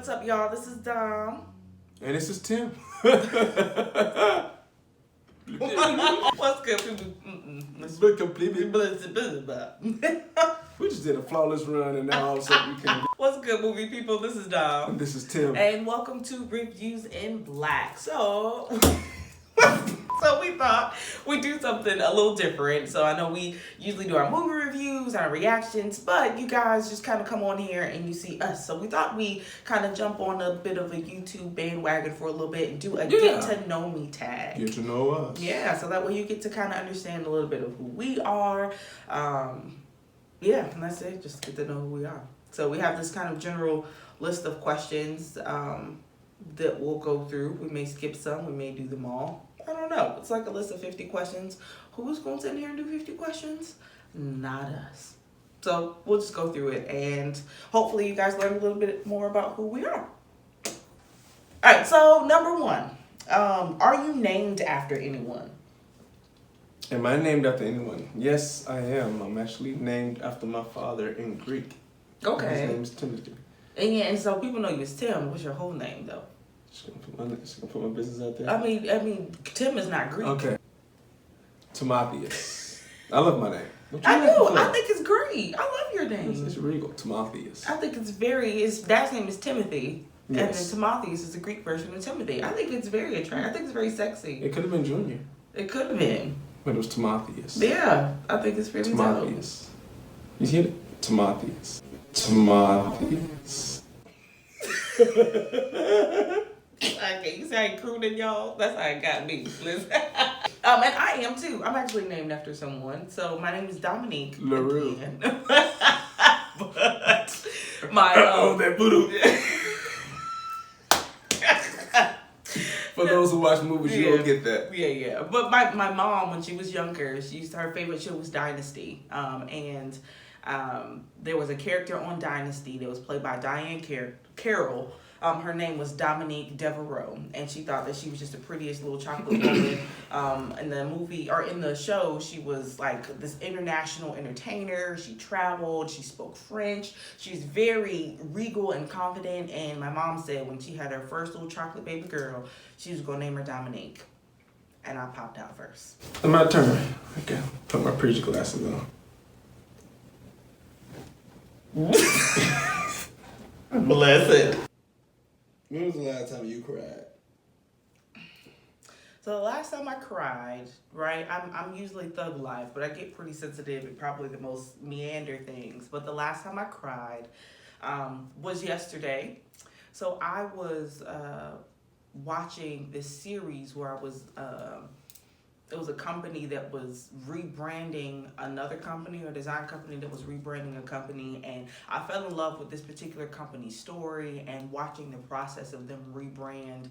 What's up, y'all? This is Dom. And this is Tim. What's good, people? We just did a flawless run and now all of a sudden we can't. What's good, movie people? This is Dom. And this is Tim. And welcome to Reviews in Black. So we thought we'd do something a little different. So I know we usually do our movie reviews, our reactions, but you guys just kind of come on here and you see us. So we thought we kind of jump on a bit of a YouTube bandwagon for a little bit and do a get to know me tag. Get to know us. Yeah, so that way you get to kind of understand a little bit of who we are. Yeah, and that's it. Just get to know who we are. So we have this kind of general list of questions that we'll go through. We may skip some. We may do them all. I don't know. It's like a list of 50 questions. Who's going to sit in here and do 50 questions? Not us. So we'll just go through it. And hopefully you guys learn a little bit more about who we are. All right, so number one. Are you named after anyone? Am I named after anyone? Yes, I am. I'm actually named after my father in Greek. Okay. His name is Timothy. And so people know you as Tim. What's your whole name, though? She gonna put my business out there? I mean, Tim is not Greek. Okay. Timotheus. I love my name. I do. I think it's great. I love your name. It's regal. Timotheus. I think it's his dad's name is Timothy. Yes. And then Timotheus is the Greek version of Timothy. I think it's very attractive. I think it's very sexy. It could have been Junior. It could have been. But it was Timotheus. Yeah. I think it's really Timotheus. You hear it? Timotheus. Timotheus. Okay, you say I ain't crooning, y'all? That's how it got me. Listen. And I am too. I'm actually named after someone. So my name is Dominique. LaRue. But my that voodoo. For those who watch movies, you don't get that. Yeah. But my mom, when she was younger, her favorite show was Dynasty. And there was a character on Dynasty that was played by Diane Carroll. Her name was Dominique Devereaux, and she thought that she was just the prettiest little chocolate woman. In the movie or in the show, she was like this international entertainer. She traveled. She spoke French. She's very regal and confident. And my mom said when she had her first little chocolate baby girl, she was gonna name her Dominique. And I popped out first. It's my turn. Okay, put my preacher glasses on. Blessed. When was the last time you cried? So the last time I cried, right, I'm usually thug life, but I get pretty sensitive at probably the most meander things. But the last time I cried was yesterday. So I was watching this series where I was, it was a company that was rebranding another company or design company that was rebranding a company. And I fell in love with this particular company's story and watching the process of them rebrand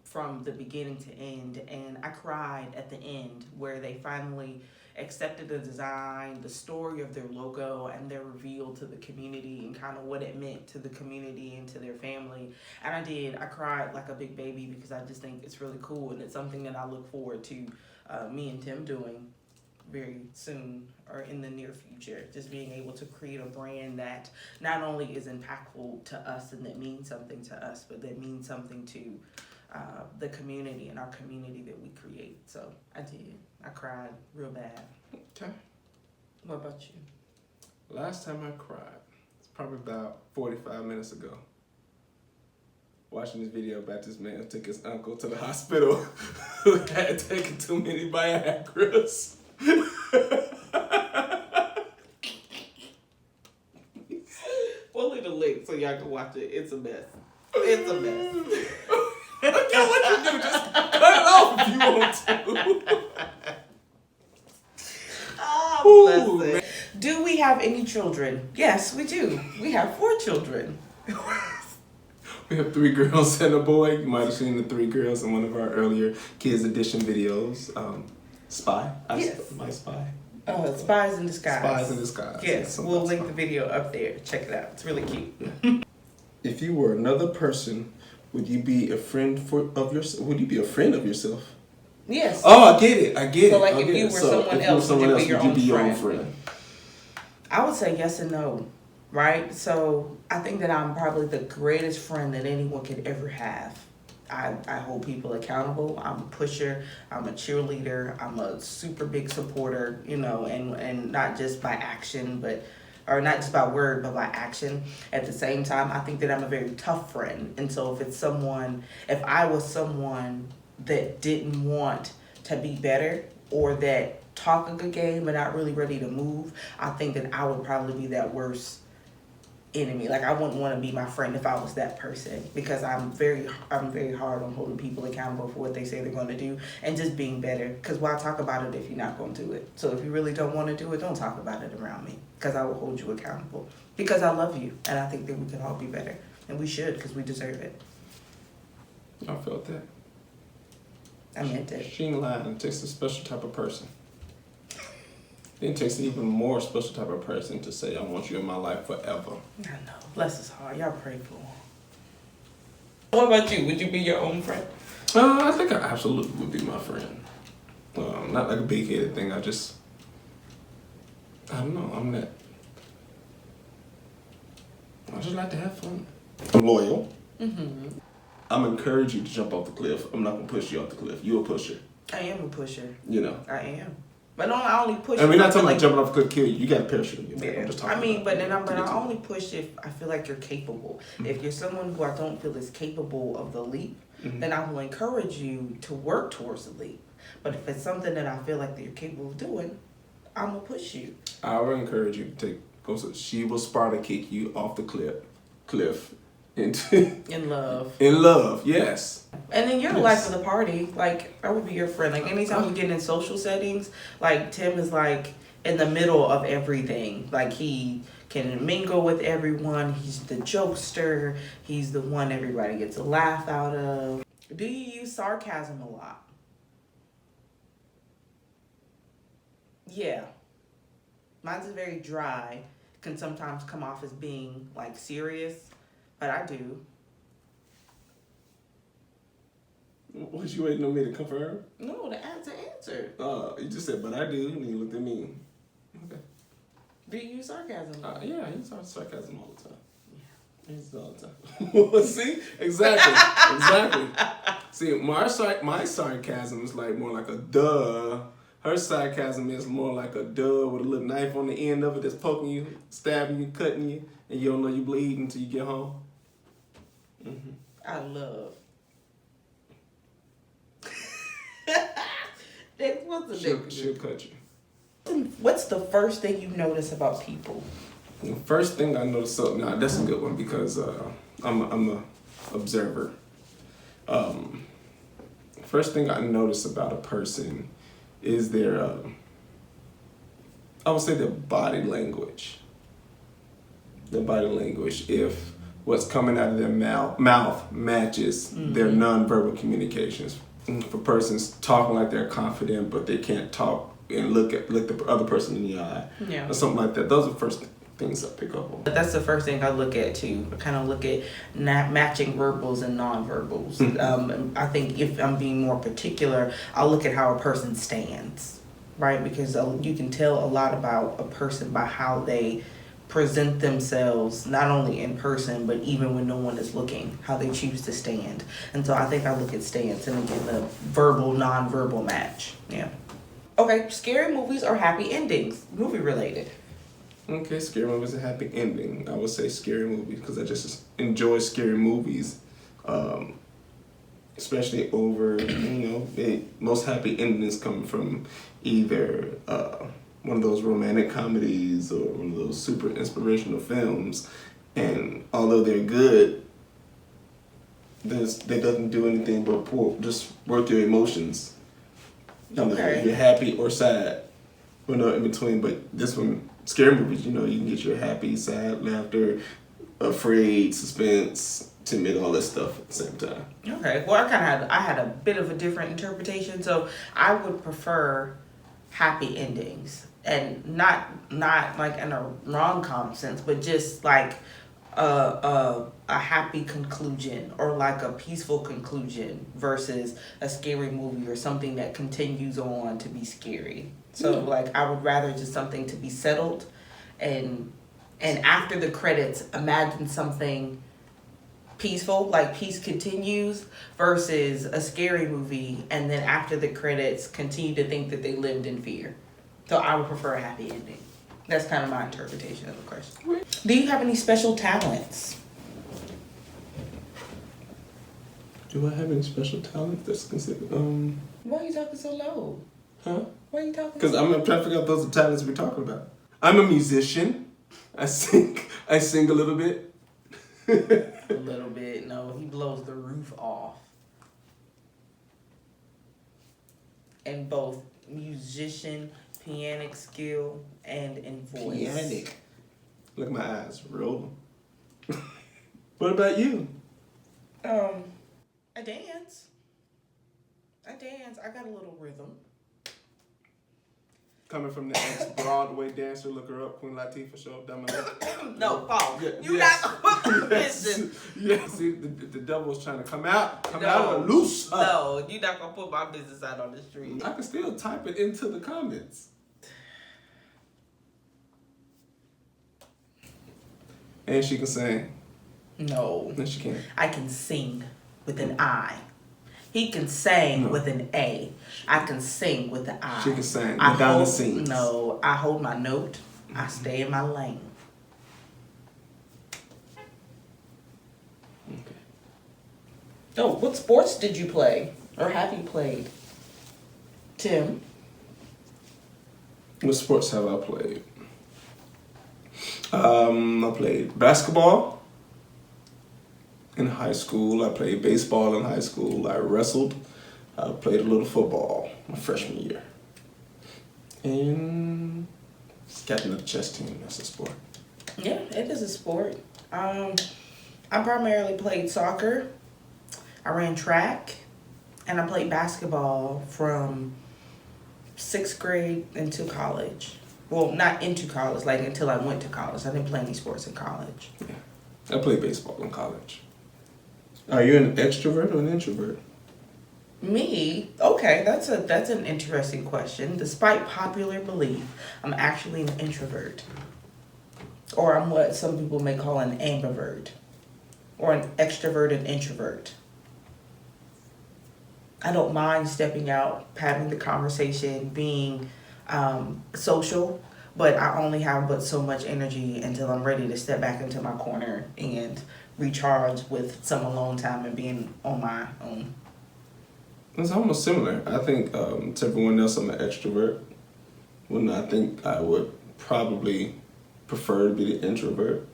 from the beginning to end. And I cried at the end where they finally accepted the design, the story of their logo, and their reveal to the community and kind of what it meant to the community and to their family. And I did. I cried like a big baby because I just think it's really cool, and it's something that I look forward to me and Tim doing very soon or in the near future. Just being able to create a brand that not only is impactful to us and that means something to us, but that means something to the community and our community that we create. So I did. I cried real bad. Okay. What about you? Last time I cried, it's probably about 45 minutes ago. Watching this video about this man who took his uncle to the hospital who had taken too many Viagra's. We'll leave the link so y'all can watch it. It's a mess. It's a mess. Okay, what you do? Just cut it off if you want to. Oh, bless it. Do we have any children? Yes, we do. We have 4 children. We have 3 girls and a boy. You might have seen the 3 girls in one of our earlier Kids Edition videos. Spy. Yes. My spy. Spies in Disguise. Spies in Disguise. Yes, we'll link the video up there. Check it out. It's really cute. If you were another person, would you be a friend of yourself? Would you be a friend of yourself? Yes. Oh, I get it. So, like, if you were someone else, would you be your own friend? I would say yes and no. right? So I think that I'm probably the greatest friend that anyone could ever have. I hold people accountable. I'm a pusher. I'm a cheerleader. I'm a super big supporter, and not just by action, or not just by word, but by action. At the same time, I think that I'm a very tough friend. And so if I was someone that didn't want to be better or that talk a good game but not really ready to move, I think that I would probably be that worst enemy. Like I wouldn't want to be my friend if I was that person, because I'm very hard on holding people accountable for what they say they're going to do and just being better. Because why talk about it if you're not going to do it? So if you really don't want to do it, don't talk about it around me, because I will hold you accountable, because I love you and I think that we can all be better, and we should, because we deserve it. I felt that. I meant it. She ain't lying. It takes a special type of person. It takes an even more special type of person to say, I want you in my life forever. I know. Bless his heart. Y'all pray for him. What about you? Would you be your own friend? I think I absolutely would be my friend. Not like a big-headed thing. I don't know. I just like to have fun. I'm loyal. Mm-hmm. I'm encourage you to jump off the cliff. I'm not going to push you off the cliff. You're a pusher. I am a pusher. I am. But I only push. And we're not talking about jumping off a cliff, kill you. You got a parachute in your back. Yeah. I'm just talking but I only push if I feel like you're capable. Mm-hmm. If you're someone who I don't feel is capable of the leap, mm-hmm. then I will encourage you to work towards the leap. But if it's something that I feel like that you're capable of doing, I'm gonna push you. I will encourage you to go. So she will Sparta kick you off the cliff. In love, yes. And then you're the life of the party. Like, I would be your friend. Like, anytime we get in social settings, like, Tim is, like, in the middle of everything. Like, he can mingle with everyone. He's the jokester. He's the one everybody gets a laugh out of. Do you use sarcasm a lot? Yeah. Mine's is very dry. Can sometimes come off as being, like, serious. But I do. Was you waiting on me to confirm? No, the answer. You just said, but I do, and you looked at me. Okay. Do you use sarcasm? Yeah, I use sarcasm all the time. Yeah. I use it all the time. See? Exactly. See, my sarcasm is like more like a duh. Her sarcasm is more like a duh with a little knife on the end of it that's poking you, stabbing you, cutting you, and you don't know you bleed until you get home. Mm-hmm. I love. She'll cut you. What's the first thing you notice about people? The first thing I notice, that's a good one, because I'm a observer. First thing I notice about a person is their, I would say their body language. Their body language. If what's coming out of their mouth matches their nonverbal communications. For persons talking like they're confident, but they can't talk and look the other person in the eye, or something like that. Those are the first things I pick up on. That's the first thing I look at too. I kind of look at matching verbals and nonverbals. Mm-hmm. I think if I'm being more particular, I'll look at how a person stands, right? Because you can tell a lot about a person by how they present themselves, not only in person, but even when no one is looking, how they choose to stand. And so I think I look at stance and again, the verbal, non-verbal match. Yeah. Okay, scary movies or happy endings? Movie related. Okay, scary movies and happy ending. I would say scary movies because I just enjoy scary movies. Especially over, most happy endings come from either one of those romantic comedies or one of those super inspirational films, and although they're good, they doesn't do anything but just work your emotions. Okay. You're happy or sad, in between. But this one, scary movies, you can get your happy, sad, laughter, afraid, suspense, timid, all that stuff at the same time. Okay. Well, I had a bit of a different interpretation, so I would prefer happy endings. And not like in a rom-com sense, but just like a happy conclusion or like a peaceful conclusion versus a scary movie or something that continues on to be scary. So like I would rather just something to be settled and and after the credits, imagine something peaceful, like peace continues, versus a scary movie, and then after the credits, continue to think that they lived in fear. So I would prefer a happy ending. That's kind of my interpretation of the question. Do you have any special talents? Do I have any special talent that's considered? Why are you talking so low? Huh? Why are you talking? Because I'm trying to figure out those talents we're talking about. I'm a musician. I sing a little bit. A little bit. No, he blows the roof off. And both musician, pianic skill, and in voice. Pianic. Look at my eyes, roll them. What about you? I dance. I got a little rhythm. Coming from the ex-Broadway dancer, look her up, Queen Latifah, show up down my leg. No, Paul. Yeah, You yes. not gonna put my business. Yeah, see, the devil's trying to come out and loose. No, you're not gonna put my business out on the street. I can still type it into the comments. And she can sing. No. No, she can't. I can sing with an I. He can sing with an A. I can sing with an I. She can sing behind the scenes. No, I hold my note. I stay in my lane. Okay. Oh, what sports did you play? Or have you played? Tim? What sports have I played? I played basketball in high school. I played baseball in high school. I wrestled. I played a little football my freshman year. And captain of the chess team, that's a sport. Yeah, it is a sport. I primarily played soccer. I ran track. And I played basketball from 6th grade into college. Well, not into college, like until I went to college. I didn't play any sports in college. Yeah, I played baseball in college. Are you an extrovert or an introvert? Me? Okay, that's an interesting question. Despite popular belief, I'm actually an introvert. Or I'm what some people may call an ambivert. Or an extroverted introvert. I don't mind stepping out, having the conversation, being social, but I only have but so much energy until I'm ready to step back into my corner and recharge with some alone time and being on my own. It's almost similar. I think to everyone else, I'm an extrovert. When I think I would probably prefer to be the introvert.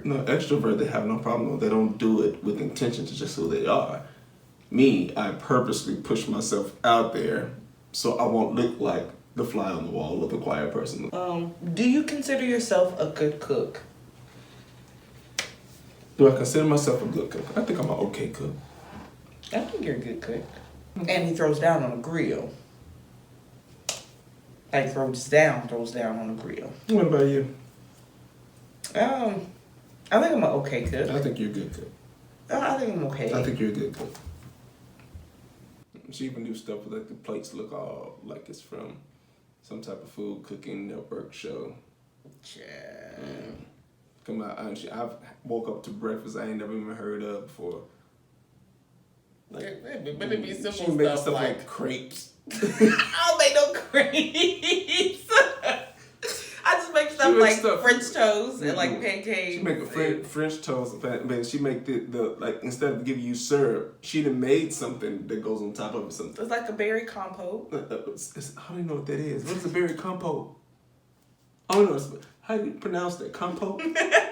No, extrovert, they have no problem. They don't do it with intention to just who they are. Me, I purposely push myself out there so I won't look like the fly on the wall or the quiet person. Do you consider yourself a good cook? Do I consider myself a good cook? I think I'm an okay cook. I think you're a good cook. And he throws down on a grill. Like throws down on a grill. What about you? I think I'm an okay cook. I think you're a good cook. I think I'm okay. I think you're a good cook. She even do stuff with like the plates look all like it's from some type of food cooking network show. Yeah. Come out, I've woke up to breakfast I ain't never even heard of before. Like, but it be simple she make stuff like crepes. I don't make no crepes. I just make stuff like French toast and like pancakes. She make a French toast, but she make the like instead of giving you syrup, she done made something that goes on top of it. Something. It's like a berry compote. How do you know what that is? What is a berry compote? Oh no, how do you pronounce that? Compote?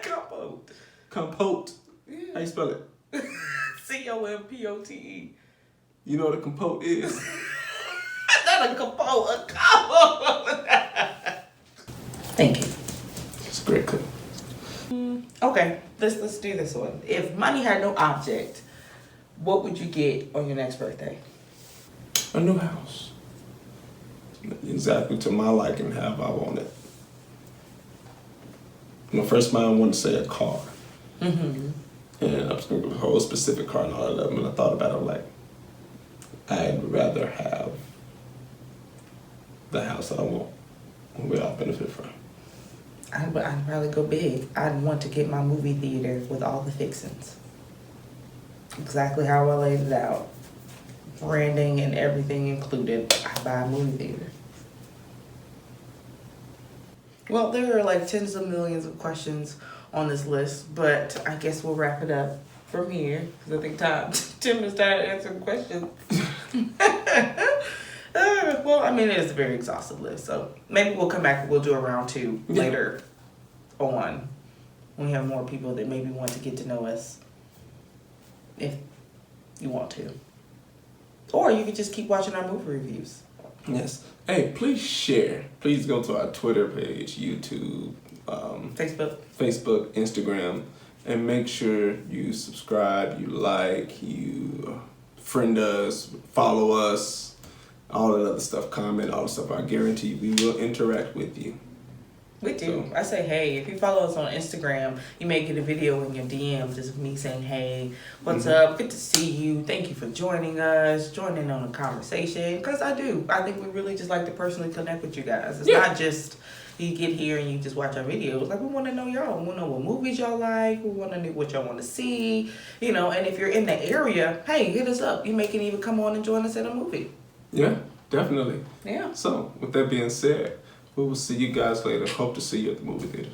Compote. Compote. Yeah. How you spell it? COMPOTE. You know what a compote is? Not a compote, a compote. Thank you. It's a great cook. Okay, let's do this one. If money had no object, what would you get on your next birthday? A new house. Exactly to my liking, how I want it. My first mind wanted to say a car. Mm-hmm. And I was going to go a whole specific car and all of them. And I thought about it like, I'd rather have the house that I want. We all benefit from. I'd probably go big. I'd want to get my movie theater with all the fixings. Exactly how I laid it out. Branding and everything included. I buy a movie theater. Well, there are like tens of millions of questions on this list, but I guess we'll wrap it up from here because I think Tim has started answering questions. Well, I mean, it is a very exhaustive list, so maybe we'll come back and we'll do a round two later on when we have more people that maybe want to get to know us, if you want to. Or you could just keep watching our movie reviews. Yes. Hey, please share. Please go to our Twitter page, YouTube, Facebook, Instagram, and make sure you subscribe, you like, you friend us, follow us, all that other stuff, comment, all the stuff. I guarantee we will interact with you. We do. So, I say hey. If you follow us on Instagram, you may get a video in your DMs just of me saying, hey, what's up? Good to see you. Thank you for joining us, joining on a conversation. Because I do. I think we really just like to personally connect with you guys. It's not just you get here and you just watch our videos. Like, we want to know y'all. We want to know what movies y'all like. We want to know what y'all want to see. You know, and if you're in the area, hey, hit us up. You may can even come on and join us in a movie. Yeah, definitely. Yeah. So, with that being said, we will see you guys later. Hope to see you at the movie theater.